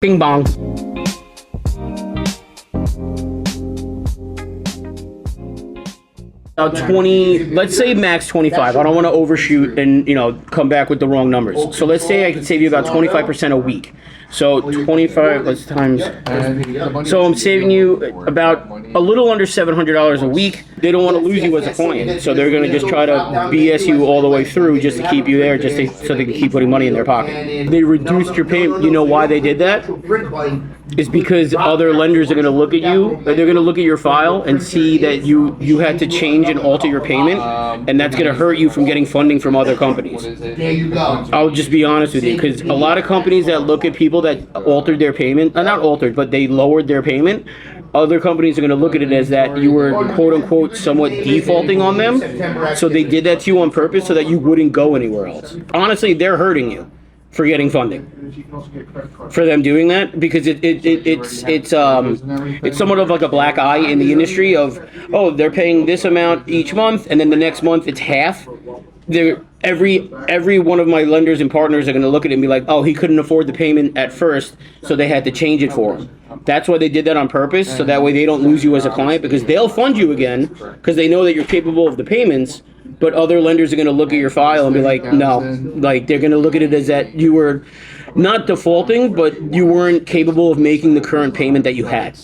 Bing bong. About 20, let's say max 25. I don't want to overshoot and, come back with the wrong numbers. So let's say I can save you about 25% a week. So 25, let's times. So I'm saving you about a little under $700 a week. They don't want to lose you as a client. So they're going to just try to BS you all the way through just to keep you there, so they can keep putting money in their pocket. They reduced your payment. You know why they did that? It's because other lenders are going to look at you. They're going to look at your file and see that you had to change and alter your payment, and that's going to hurt you from getting funding from other companies. There you go. I'll just be honest with you, because a lot of companies that look at people that altered their payment, not altered, but they lowered their payment, other companies are going to look at it as that you were quote unquote somewhat defaulting on them. So they did that to you on purpose so that you wouldn't go anywhere else. Honestly, they're hurting you for getting funding. For them doing that, because it's somewhat of like a black eye in the industry of, oh, they're paying this amount each month and then the next month it's half. Every one of my lenders and partners are going to look at it and be like, oh, he couldn't afford the payment at first, so they had to change it for him. That's why they did that on purpose, so that way they don't lose you as a client, because they'll fund you again because they know that you're capable of the payments. But other lenders are going to look at your file and be like, no, like they're going to look at it as that you were not defaulting, but you weren't capable of making the current payment that you had.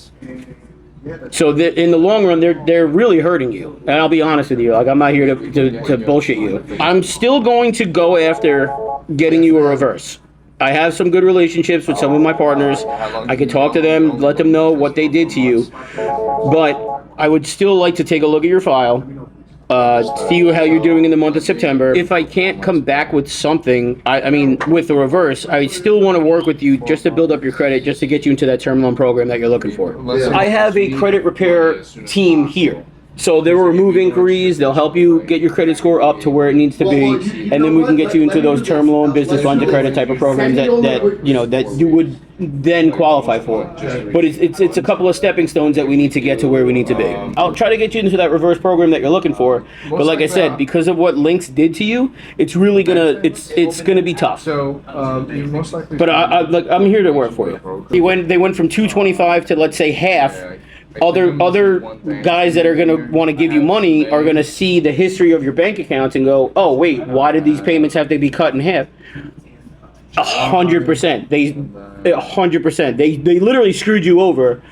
So in the long run, they're really hurting you. And I'll be honest with you, like I'm not here to bullshit you. I'm still going to go after getting you a reverse. I have some good relationships with some of my partners. I can talk to them, let them know what they did to you. But I would still like to take a look at your file. See how you're doing in the month of September. If I can't come back with something, I mean, with the reverse, I still want to work with you just to build up your credit, just to get you into that term loan program that you're looking for. I have a credit repair team here. So they'll remove inquiries, they'll help you get your credit score up to where it needs to be, and then we can get you into those term loan, business lines of credit type of programs that you would then qualify for. But it's a couple of stepping stones that we need to get to where we need to be. I'll try to get you into that reverse program that you're looking for, but like I said, because of what Links did to you, it's really it's gonna be tough. So you most likely. But I'm here to work for you. They went from 225 to, let's say, half. Other guys that are going to want to give you money are going to see the history of your bank accounts and go, oh, wait, why did these payments have to be cut in half? 100%. 100%. They literally screwed you over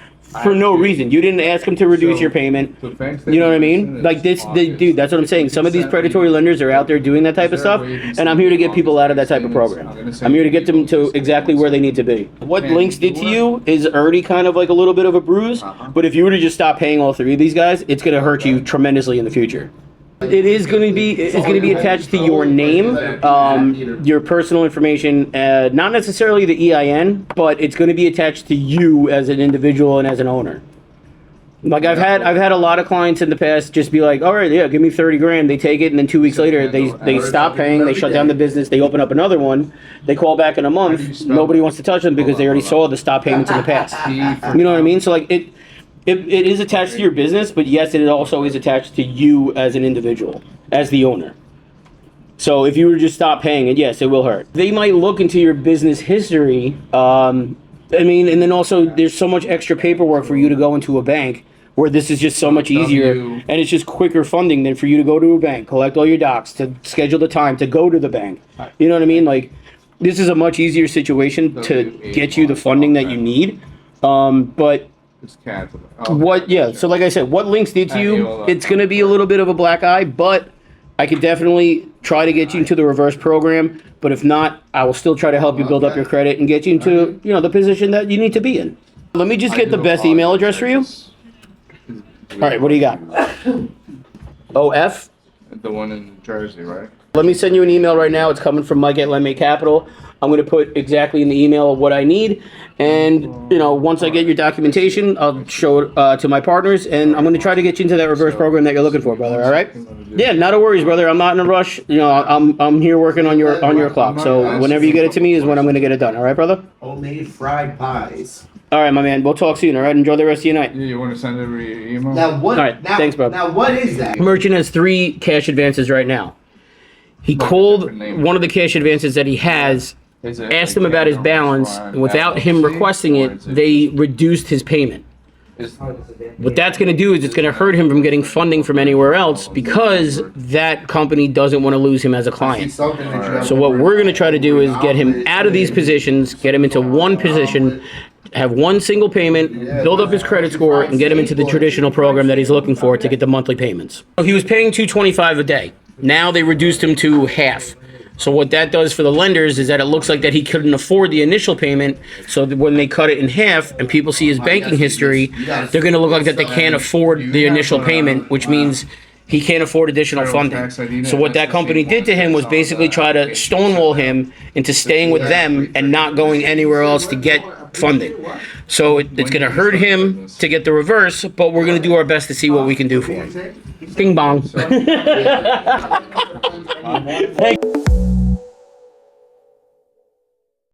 for no reason. You didn't ask them to reduce your payment. You know what I mean? Like dude, that's what I'm saying. Some of these predatory lenders are out there doing that type of stuff, and I'm here to get people out of that type of program. I'm here to get them to exactly where they need to be. What Links did to you is already kind of like a little bit of a bruise, but if you were to just stop paying all three of these guys, it's going to hurt you tremendously in the future. It's going to be attached to your name, your personal information, not necessarily the EIN, but it's going to be attached to you as an individual and as an owner. Like I've had a lot of clients in the past just be like, all right, yeah, give me 30 grand. They take it, and then 2 weeks later they stop paying. They shut down the business. They open up another one. They call back in a month. Nobody wants to touch them because they already saw the stop payments in the past. You know what I mean? So like It is attached to your business, but yes, it also is attached to you as an individual, as the owner. So if you were to just stop paying it, yes, it will hurt. They might look into your business history. And then also there's so much extra paperwork for you to go into a bank, where this is just so much easier, and it's just quicker funding than for you to go to a bank, collect all your docs, to schedule the time to go to the bank. You know what I mean? Like, this is a much easier situation to get you the funding that you need. But so like I said, what Links did to you, it's going to be a little bit of a black eye, but I could definitely try to get you into the reverse program. But if not, I will still try to help you build up your credit and get you into, the position that you need to be in. Let me just get the best email address for you. All right, what do you got? OF? The one in Jersey, right? Let me send you an email right now. It's coming from Mike at LendMate Capital. I'm going to put exactly in the email what I need. And, once I get your documentation, I'll show it to my partners. And I'm going to try to get you into that reverse program that you're looking for, brother. All right? Yeah, not a worries, brother. I'm not in a rush. I'm here working on your clock. So whenever you get it to me is when I'm going to get it done. All right, brother? Homemade fried pies. All right, my man. We'll talk soon. All right? Enjoy the rest of your night. Yeah, you want to send it via email? Now what? All right, thanks, bro. Now what is that? Merchant has 3 cash advances right now. He called one of the cash advances that he has asked him about his balance, and without him requesting it, they reduced his payment. What that's going to do is it's going to hurt him from getting funding from anywhere else because that company doesn't want to lose him as a client. So what we're going to try to do is get him out of these positions, get him into one position, have one single payment, build up his credit score, and get him into the traditional program that he's looking for to get the monthly payments. He was paying $225 a day. Now they reduced him to half. So what that does for the lenders is that it looks like that he couldn't afford the initial payment. So that when they cut it in half and people see his banking history, they're going to look like that they can't afford the initial payment, which means he can't afford additional funding. So what that company did to him was basically try to stonewall him into staying with them and not going anywhere else to get funding. So it's going to hurt him to get the reverse, but we're going to do our best to see what we can do for him. Bing bong. Thank